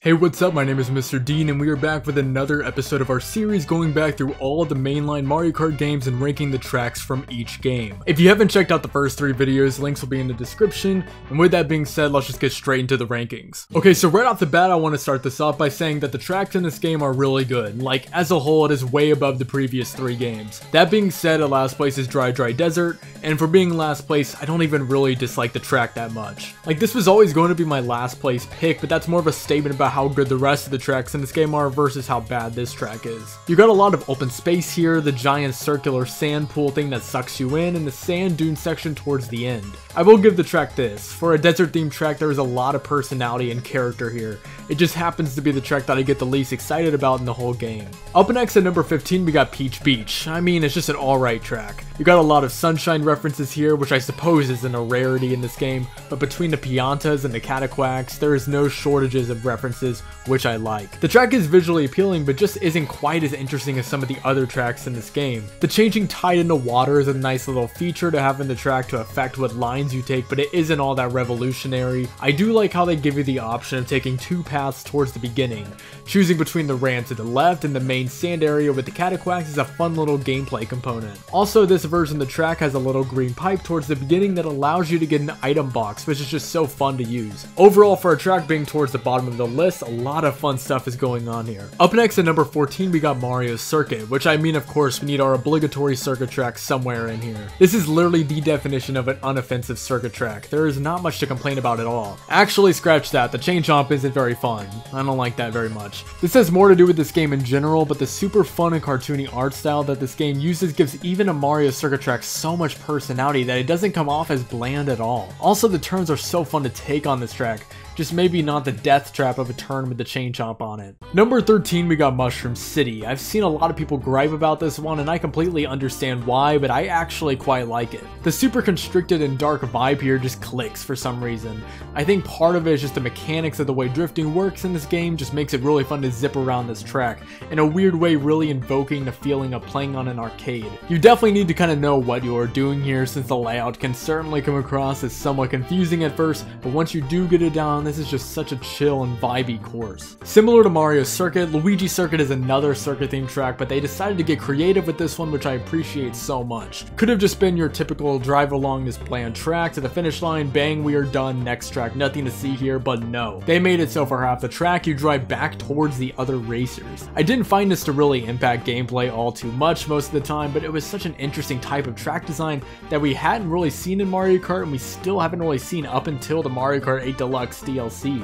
Hey, what's up? My name is MrDean and we are back with another episode of our series going back through all of the mainline Mario Kart games and ranking the tracks from each game. If you haven't checked out the first 3 videos, links will be in the description, and with that being said, let's just get straight into the rankings. Okay, so right off the bat I want to start this off by saying that the tracks in this game are really good. Like, as a whole, it is way above the previous 3 games. That being said, last place is Dry Desert, and for being last place, I don't even really dislike the track that much. Like, this was always going to be my last place pick, but that's more of a statement about how good the rest of the tracks in this game are versus how bad this track is. You got a lot of open space here, the giant circular sand pool thing that sucks you in, and the sand dune section towards the end. I will give the track this. For a desert themed track, there is a lot of personality and character here. It just happens to be the track that I get the least excited about in the whole game. Up next at number 15 we got Peach Beach. I mean, it's just an alright track. You got a lot of sunshine references here, which I suppose isn't a rarity in this game, but between the Piantas and the Cataquacks, there is no shortages of references, which I like. The track is visually appealing, but just isn't quite as interesting as some of the other tracks in this game. The changing tide into water is a nice little feature to have in the track to affect what lines you take, but it isn't all that revolutionary. I do like how they give you the option of taking 2 paths towards the beginning. Choosing between the ramp to the left and the main sand area with the Cataquacks is a fun little gameplay component. Also, this version of the track has a little green pipe towards the beginning that allows you to get an item box, which is just so fun to use. Overall, for a track being towards the bottom of the list, a lot of fun stuff is going on here. Up next at number 14 we got Mario Circuit, which I mean, of course, we need our obligatory circuit track somewhere in here. This is literally the definition of an unoffensive circuit track. There is not much to complain about at all. Actually, scratch that, the chain jump isn't very fun. I don't like that very much. This has more to do with this game in general, but the super fun and cartoony art style that this game uses gives even a Mario circuit track so much personality that it doesn't come off as bland at all. Also, the turns are so fun to take on this track. Just maybe not the death trap of a turn with the chain chomp on it. Number 13 we got Mushroom City. I've seen a lot of people gripe about this one and I completely understand why, but I actually quite like it. The super constricted and dark vibe here just clicks for some reason. I think part of it is just the mechanics of the way drifting works in this game just makes it really fun to zip around this track, in a weird way really invoking the feeling of playing on an arcade. You definitely need to kind of know what you are doing here, since the layout can certainly come across as somewhat confusing at first, but once you do get it down, this is just such a chill and vibey course. Similar to Mario Circuit, Luigi Circuit is another circuit themed track, but they decided to get creative with this one, which I appreciate so much. Could have just been your typical drive along this bland track to the finish line, bang, we are done, next track, nothing to see here, but no. They made it so for half the track, you drive back towards the other racers. I didn't find this to really impact gameplay all too much most of the time, but it was such an interesting type of track design that we hadn't really seen in Mario Kart, and we still haven't really seen up until the Mario Kart 8 Deluxe DLC.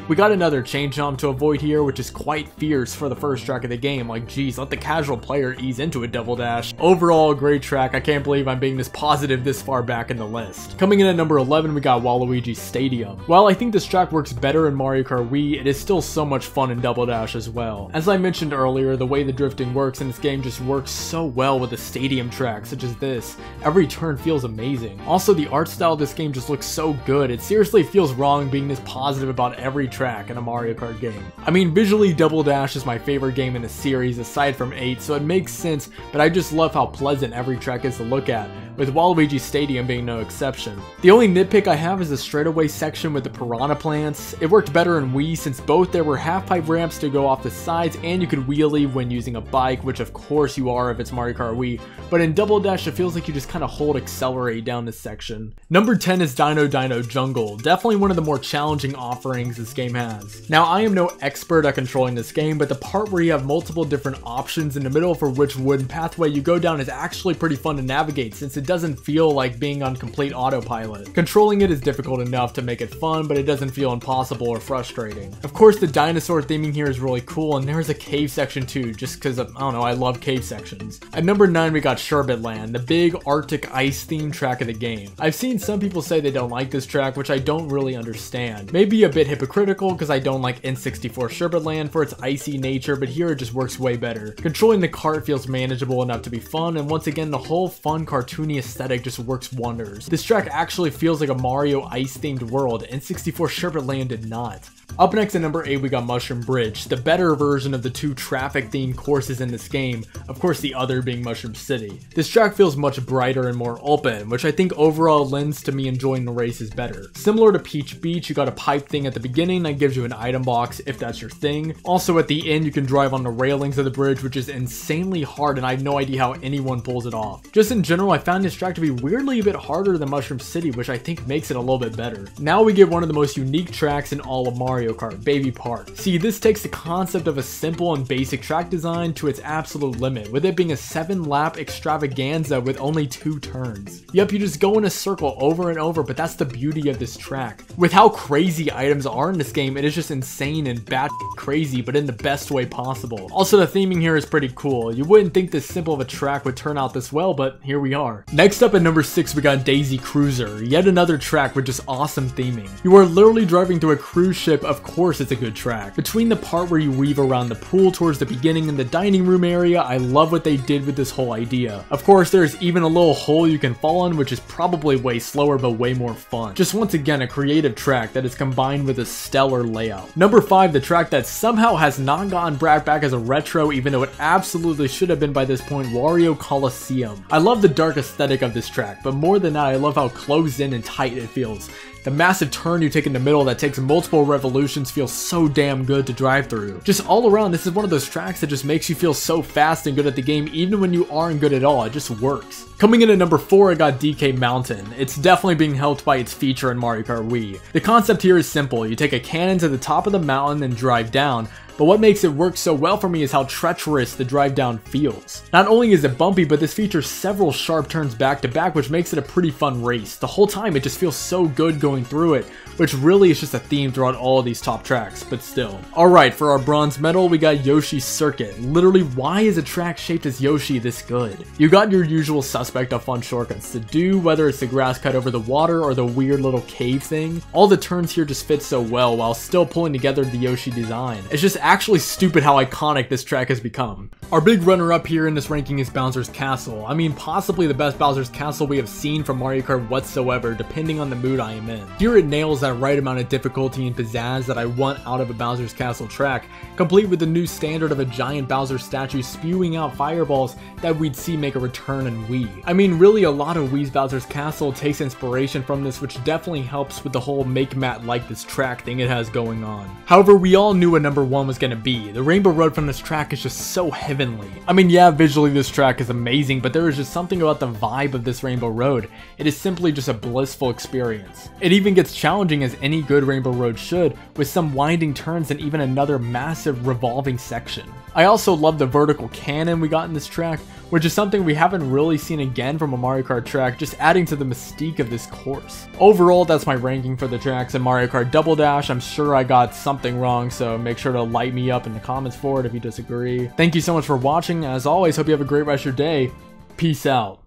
We got another chain jump to avoid here, which is quite fierce for the first track of the game. Like, geez, let the casual player ease into a double dash. Overall, a great track. I can't believe I'm being this positive this far back in the list. Coming in at number 11, we got Waluigi Stadium. While I think this track works better in Mario Kart Wii, it is still so much fun in Double Dash as well. As I mentioned earlier, the way the drifting works in this game just works so well with a stadium track such as this. Every turn feels amazing. Also, the art style of this game just looks so good. It seriously feels wrong being this positive about every track in a Mario Kart game. I mean, visually Double Dash is my favorite game in the series aside from 8, so it makes sense, but I just love how pleasant every track is to look at, with Waluigi Stadium being no exception. The only nitpick I have is the straightaway section with the piranha plants. It worked better in Wii since both there were half-pipe ramps to go off the sides and you could wheelie when using a bike, which of course you are if it's Mario Kart Wii, but in Double Dash it feels like you just kind of hold accelerate down this section. Number 10 is Dino Jungle, definitely one of the more challenging offerings this game has. Now, I am no expert at controlling this game, but the part where you have multiple different options in the middle for which wooden pathway you go down is actually pretty fun to navigate, since it doesn't feel like being on complete autopilot. Controlling it is difficult enough to make it fun, but it doesn't feel impossible or frustrating. Of course, the dinosaur theming here is really cool, and there's a cave section too, just because I don't know, I love cave sections. At number 9 we got Sherbet Land, the big Arctic ice themed track of the game. I've seen some people say they don't like this track, which I don't really understand. Maybe a bit hypocritical because I don't like N64 Sherbet Land for its icy nature, but here it just works way better. Controlling the cart feels manageable enough to be fun, and once again the whole fun cartoony aesthetic just works wonders. This track actually feels like a Mario ice themed world, N64 Sherbet Land did not. Up next at number 8 we got Mushroom Bridge, the better version of the 2 traffic themed courses in this game, of course the other being Mushroom City. This track feels much brighter and more open, which I think overall lends to me enjoying the races better. Similar to Peach Beach, you got a pipe thing thing at the beginning that gives you an item box if that's your thing. Also at the end you can drive on the railings of the bridge, which is insanely hard and I have no idea how anyone pulls it off. Just in general, I found this track to be weirdly a bit harder than Mushroom City, which I think makes it a little bit better. Now we get one of the most unique tracks in all of Mario Kart, Baby Park. See, this takes the concept of a simple and basic track design to its absolute limit, with it being a 7-lap extravaganza with only 2 turns. Yep, you just go in a circle over and over, but that's the beauty of this track. With how crazy items are in this game, it is just insane and bat crazy, but in the best way possible. Also, the theming here is pretty cool. You wouldn't think this simple of a track would turn out this well, but here we are. Next up at number 6, we got Daisy Cruiser, yet another track with just awesome theming. You are literally driving through a cruise ship, of course it's a good track. Between the part where you weave around the pool towards the beginning and the dining room area, I love what they did with this whole idea. Of course, there's even a little hole you can fall in, which is probably way slower but way more fun. Just once again, a creative track that is combined with a stellar layout. Number 5, the track that somehow has not gotten brought back as a retro, even though it absolutely should have been by this point, Wario Coliseum. I love the dark aesthetic of this track, but more than that, I love how closed in and tight it feels. The massive turn you take in the middle that takes multiple revolutions feels so damn good to drive through. Just all around, this is one of those tracks that just makes you feel so fast and good at the game even when you aren't good at all. It just works. Coming in at number 4, I got DK Mountain. It's definitely being helped by its feature in Mario Kart Wii. The concept here is simple. You take a cannon to the top of the mountain and drive down. But what makes it work so well for me is how treacherous the drive down feels. Not only is it bumpy, but this features several sharp turns back to back, which makes it a pretty fun race. The whole time it just feels so good going through it, which really is just a theme throughout all of these top tracks, but still. Alright, for our bronze medal, we got Yoshi's Circuit. Literally, why is a track shaped as Yoshi this good? You got your usual suspect of fun shortcuts to do, whether it's the grass cut over the water or the weird little cave thing. All the turns here just fit so well while still pulling together the Yoshi design. It's just actually stupid how iconic this track has become. Our big runner-up here in this ranking is Bowser's Castle. I mean, possibly the best Bowser's Castle we have seen from Mario Kart whatsoever, depending on the mood I am in. Here it nails that right amount of difficulty and pizzazz that I want out of a Bowser's Castle track, complete with the new standard of a giant Bowser statue spewing out fireballs that we'd see make a return in Wii. I mean, really a lot of Wii's Bowser's Castle takes inspiration from this, which definitely helps with the whole make Matt like this track thing it has going on. However, we all knew what number 1 was gonna be. The Rainbow Road from this track is just so heavenly. I mean, yeah, visually this track is amazing, but there is just something about the vibe of this Rainbow Road. It is simply just a blissful experience. It even gets challenging as any good Rainbow Road should, with some winding turns and even another massive revolving section. I also love the vertical cannon we got in this track, which is something we haven't really seen again from a Mario Kart track, just adding to the mystique of this course. Overall, that's my ranking for the tracks in Mario Kart Double Dash. I'm sure I got something wrong, so make sure to light me up in the comments for it if you disagree. Thank you so much for watching. As always, hope you have a great rest of your day. Peace out.